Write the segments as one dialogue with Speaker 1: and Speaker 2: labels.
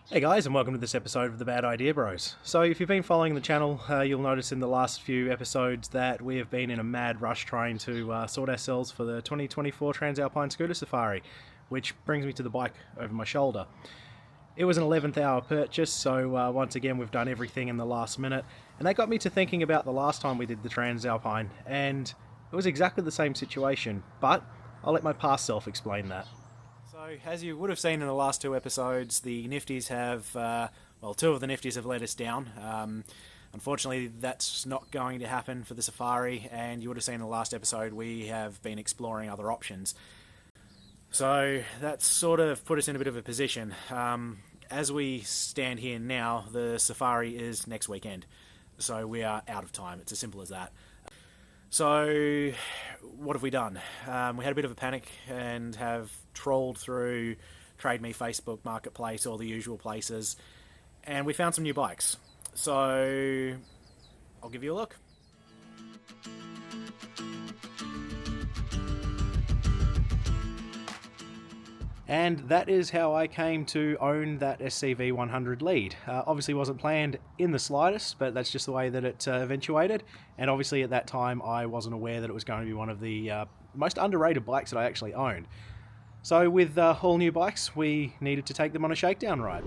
Speaker 1: Hey guys, and welcome to this episode of the Bad Idea Bros. So if you've been following the channel, you'll notice in the last few episodes that we have been in a mad rush trying to sort ourselves for the 2024 Tranz Alpine Scooter Safari, which brings me to the bike over my shoulder. It was an 11th hour purchase, so once again we've done everything in the last minute, and that got me to thinking about the last time we did the Tranz Alpine, and it was exactly the same situation, but I'll let my past self explain that. So, as you would have seen in the last two episodes, the Nifties have, two of the Nifties have let us down. Unfortunately, that's not going to happen for the Safari, and you would have seen in the last episode we have been exploring other options. So, that's sort of put us in a bit of a position. As we stand here now, the Safari is next weekend, so we are out of time. It's as simple as that. So, what have we done? We had a bit of a panic and have trolled through Trade Me, Facebook, Marketplace, all the usual places, and we found some new bikes. So, I'll give you a look. And that is how I came to own that SCV100 Lead. Obviously wasn't planned in the slightest, but that's just the way that it eventuated. And obviously at that time I wasn't aware that it was going to be one of the most underrated bikes that I actually owned. So with all new bikes, we needed to take them on a shakedown ride.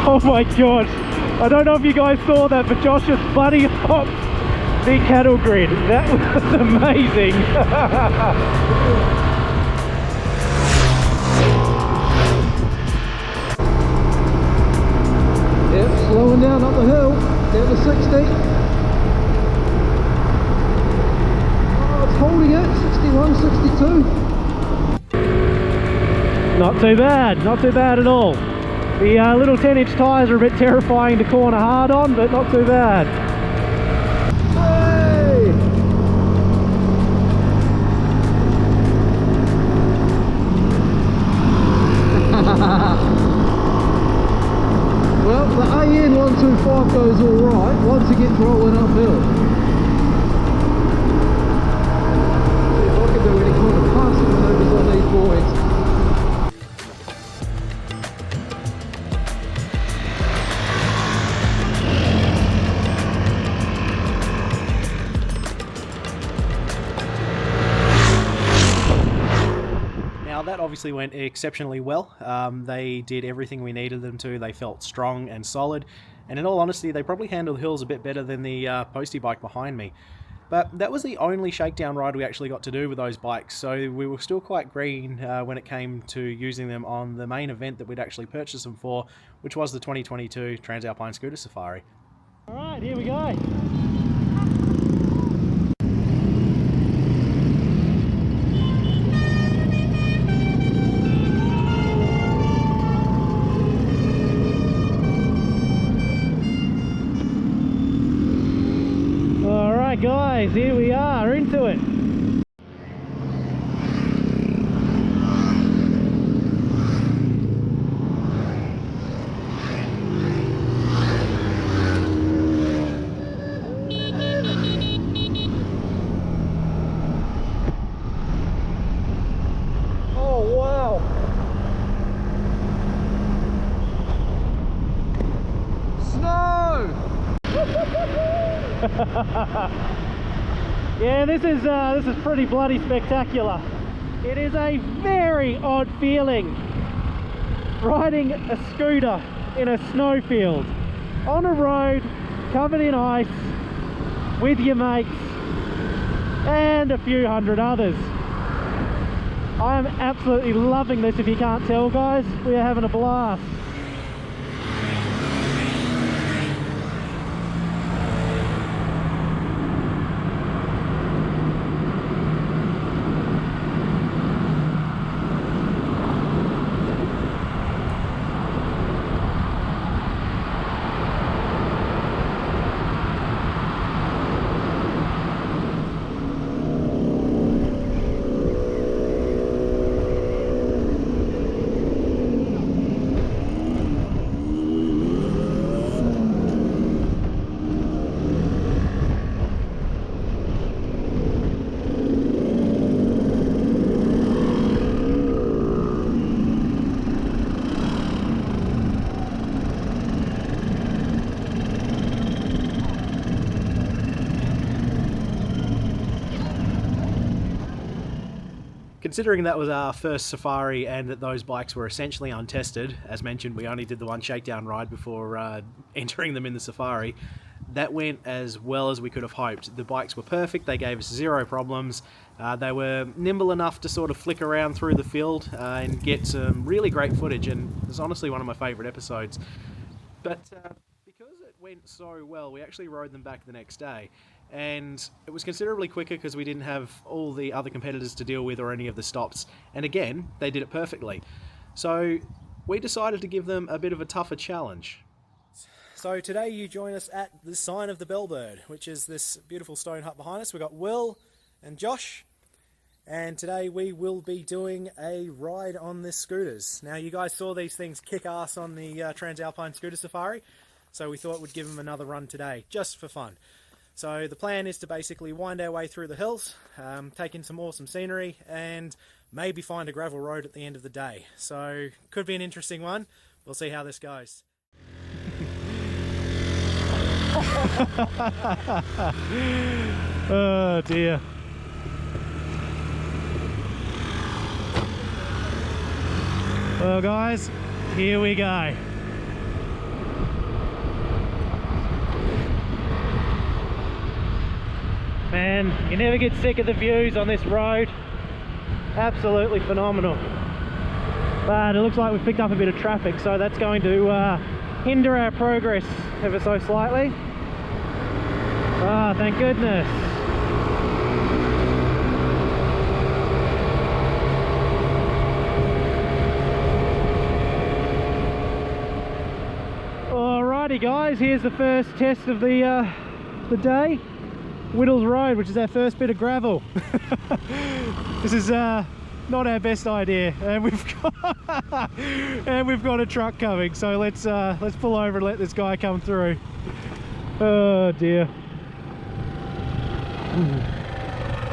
Speaker 1: Oh my god, I don't know if you guys saw that, but Josh just buddy hopped the cattle grid. That was amazing.
Speaker 2: Yep, slowing down up the hill, down to 60. Oh, it's holding it, 61, 62.
Speaker 1: Not too bad at all. The little 10-inch tyres are a bit terrifying to corner hard on, but not too bad.
Speaker 2: Hey! Well, the AN 125 goes alright once it gets rolling uphill. See if I can do any kind of passing maneuvers on these boys.
Speaker 1: That obviously went exceptionally well. They did everything we needed them to. They felt strong and solid, and in all honesty they probably handled hills a bit better than the postie bike behind me. But that was the only shakedown ride we actually got to do with those bikes, so we were still quite green when it came to using them on the main event that we'd actually purchased them for, which was the 2022 Tranz Alpine Scooter Safari. Alright, here we go. Guys, here we are, into it. Oh wow.
Speaker 2: Snow!
Speaker 1: Yeah, this is pretty bloody spectacular. It is a very odd feeling riding a scooter in a snowfield on a road covered in ice with your mates and a few hundred others. I am absolutely loving this. If you can't tell, guys, we are having a blast. Considering that was our first safari and that those bikes were essentially untested, as mentioned, we only did the one shakedown ride before entering them in the safari, that went as well as we could have hoped. The bikes were perfect, they gave us zero problems, they were nimble enough to sort of flick around through the field and get some really great footage, and it's honestly one of my favourite episodes. But because it went so well, we actually rode them back the next day, and it was considerably quicker because we didn't have all the other competitors to deal with or any of the stops, and again, they did it perfectly. So we decided to give them a bit of a tougher challenge. So today you join us at the Sign of the Bellbird, which is this beautiful stone hut behind us. We've got Will and Josh, and today we will be doing a ride on the scooters. Now you guys saw these things kick ass on the Transalpine Scooter Safari, so we thought we'd give them another run today, just for fun. So the plan is to basically wind our way through the hills, take in some awesome scenery, and maybe find a gravel road at the end of the day. So could be an interesting one. We'll see how this goes.
Speaker 2: Oh dear. Well guys, here we go. Man, you never get sick of the views on this road. Absolutely phenomenal. But it looks like we've picked up a bit of traffic, so that's going to hinder our progress ever so slightly. Ah, thank goodness. Alrighty guys, here's the first test of the day. Whittles Road, which is our first bit of gravel. This is not our best idea, and we've got a truck coming. So let's pull over and let this guy come through. Oh dear.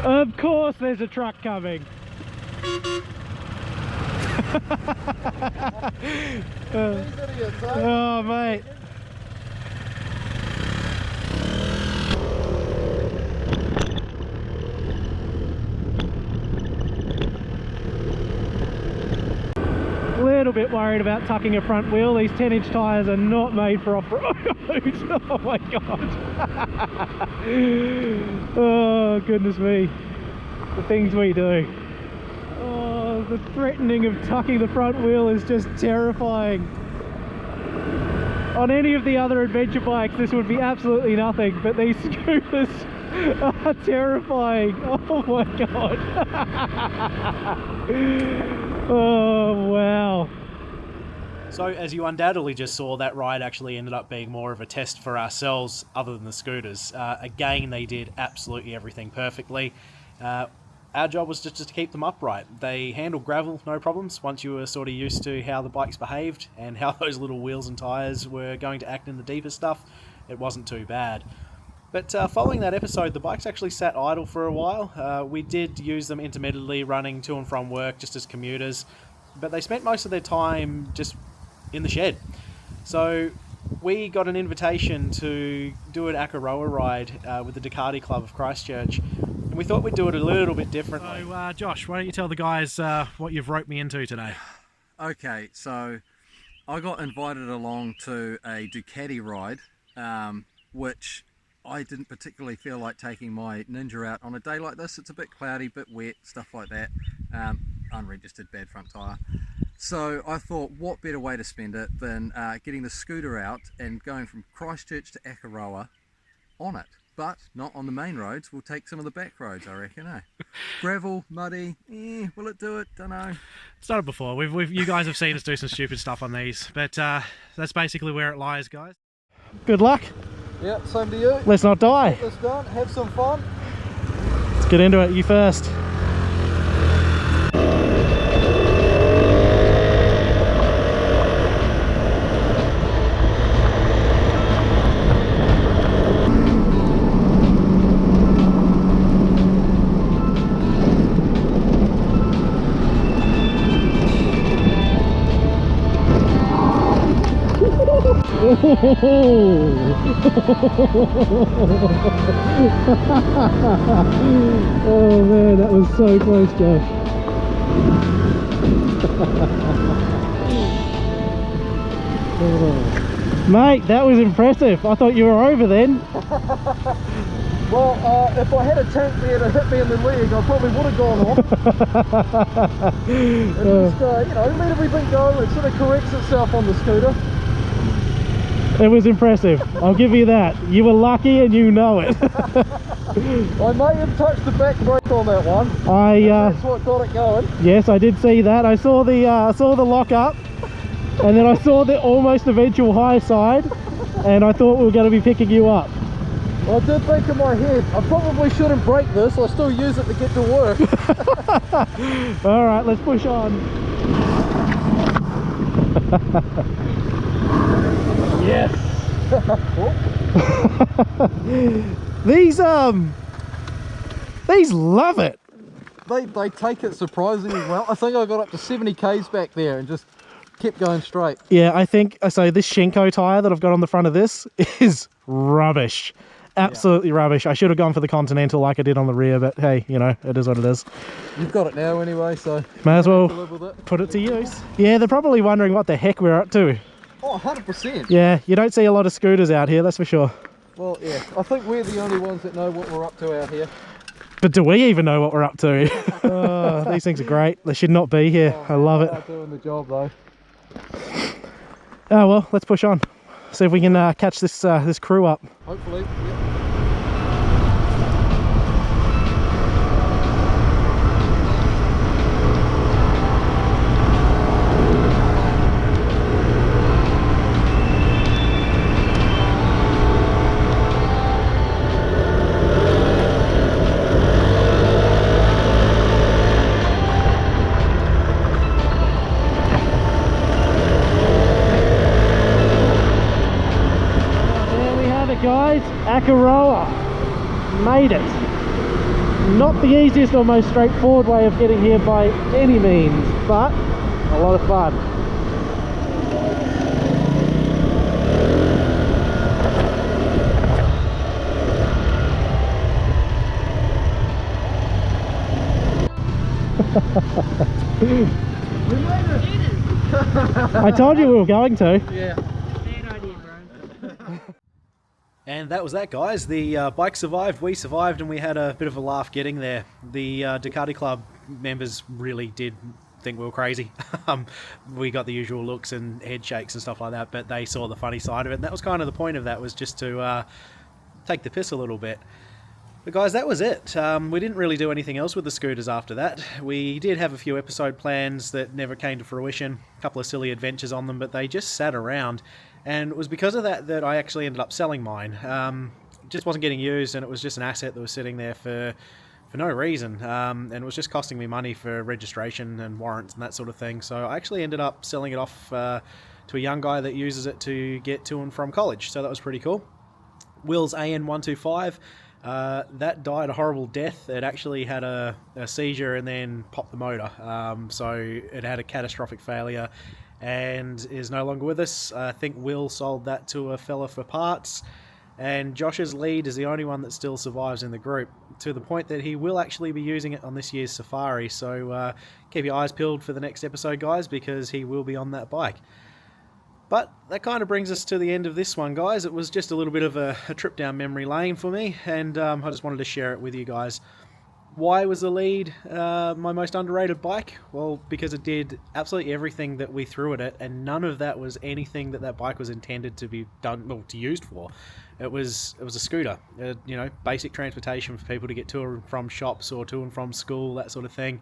Speaker 2: Of course, there's a truck coming. Oh mate. Little bit worried about tucking a front wheel. These 10-inch tyres are not made for off-road. Oh my god. Oh goodness me, the things we do. Oh, the threatening of tucking the front wheel is just terrifying. On any of the other adventure bikes this would be absolutely nothing, but these scooters are terrifying. Oh my god. Oh wow.
Speaker 1: So as you undoubtedly just saw, that ride actually ended up being more of a test for ourselves other than the scooters. Again, they did absolutely everything perfectly. Our job was just to keep them upright. They handled gravel, no problems, once you were sort of used to how the bikes behaved and how those little wheels and tyres were going to act in the deeper stuff. It wasn't too bad. But following that episode, the bikes actually sat idle for a while. We did use them intermittently, running to and from work just as commuters, but they spent most of their time just in the shed. So we got an invitation to do an Akaroa ride with the Ducati Club of Christchurch, and we thought we'd do it a little bit differently. So Josh, why don't you tell the guys what you've roped me into today?
Speaker 3: Okay, so I got invited along to a Ducati ride, which I didn't particularly feel like taking my Ninja out on a day like this. It's a bit cloudy, bit wet, stuff like that. Unregistered, bad front tyre. So I thought, what better way to spend it than getting the scooter out and going from Christchurch to Akaroa on it. But not on the main roads. We'll take some of the back roads, I reckon, eh? Gravel, muddy, will it do it? Don't know.
Speaker 1: It's done it before. You guys have seen us do some stupid stuff on these, but that's basically where it lies, guys.
Speaker 2: Good luck.
Speaker 4: Yeah, same to you.
Speaker 2: Let's not die.
Speaker 4: Get this done, have some fun.
Speaker 2: Let's get into it. You first. Oh man, that was so close, Josh. Mate, that was impressive. I thought you were over then.
Speaker 4: Well, if I had a tank there to hit me in the leg, I probably would have gone off. And just, you know, let everything go. It sort of corrects itself on the scooter.
Speaker 2: It was impressive. I'll give you that. You were lucky and you know it.
Speaker 4: I may have touched the back brake on that one. That's what got it going.
Speaker 2: Yes, I did see that. I saw the lock up, and then I saw the almost eventual high side, and I thought we were going to be picking you up.
Speaker 4: I did think in my head, I probably shouldn't break this. I still use it to get to work.
Speaker 2: All right, let's push on.
Speaker 4: Yes.
Speaker 2: These love it.
Speaker 4: They take it surprisingly well. I think I got up to 70 k's back there and just kept going straight.
Speaker 2: Yeah, I think so. This Shinko tire that I've got on the front of this is rubbish. Absolutely rubbish. I should have gone for the Continental like I did on the rear, but hey, you know, it is what it is.
Speaker 4: You've got it now anyway, so
Speaker 2: may as well
Speaker 4: live with it.
Speaker 2: Put it to use. Yeah, they're probably wondering what the heck we're up to.
Speaker 4: Oh, 100%.
Speaker 2: Yeah, you don't see a lot of scooters out here, that's for sure.
Speaker 4: Well, yeah, I think we're the only ones that know what we're up to out here.
Speaker 2: But do we even know what we're up to? Oh, these things are great. They should not be here. I love it.
Speaker 4: They are doing the job though.
Speaker 2: Oh well, let's push on. See if we can catch this this crew up.
Speaker 4: Hopefully, yeah.
Speaker 2: Guys, Akaroa made it. Not the easiest or most straightforward way of getting here by any means, but a lot of fun. I told you we were going to.
Speaker 4: Yeah.
Speaker 1: And that was that, guys. The bike survived, we survived, and we had a bit of a laugh getting there. The Ducati Club members really did think we were crazy. We got the usual looks and head shakes and stuff like that, but they saw the funny side of it, and that was kind of the point of that, was just to take the piss a little bit. But guys, that was it. We didn't really do anything else with the scooters after that. We did have a few episode plans that never came to fruition, a couple of silly adventures on them, but they just sat around. And it was because of that that I actually ended up selling mine. It just wasn't getting used, and it was just an asset that was sitting there for no reason. And it was just costing me money for registration and warrants and that sort of thing. So I actually ended up selling it off to a young guy that uses it to get to and from college. So that was pretty cool. Will's AN125. That died a horrible death. It actually had a seizure and then popped the motor. So it had a catastrophic failure and is no longer with us. I think Will sold that to a fella for parts, and Josh's Lead is the only one that still survives in the group, to the point that he will actually be using it on this year's Safari. So keep your eyes peeled for the next episode, guys, because he will be on that bike. But that kind of brings us to the end of this one, guys. It was just a little bit of a trip down memory lane for me, and I just wanted to share it with you guys. Why was the Lead my most underrated bike? Well, because it did absolutely everything that we threw at it, and none of that was anything that bike was intended to be done, well, to used for. It was a scooter, you know, basic transportation for people to get to and from shops or to and from school, that sort of thing.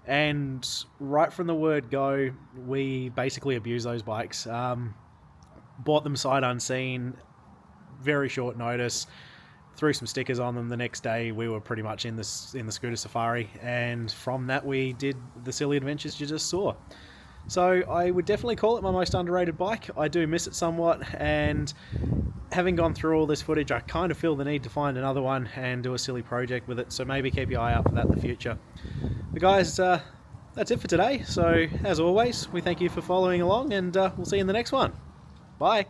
Speaker 1: And right from the word go, we basically abused those bikes. Bought them sight unseen, very short notice. Threw some stickers on them. The next day we were pretty much in the Scooter Safari, and from that we did the silly adventures you just saw. So I would definitely call it my most underrated bike. I do miss it somewhat, and having gone through all this footage, I kind of feel the need to find another one and do a silly project with it, so maybe keep your eye out for that in the future. But guys, that's it for today. So as always, we thank you for following along, and we'll see you in the next one. Bye.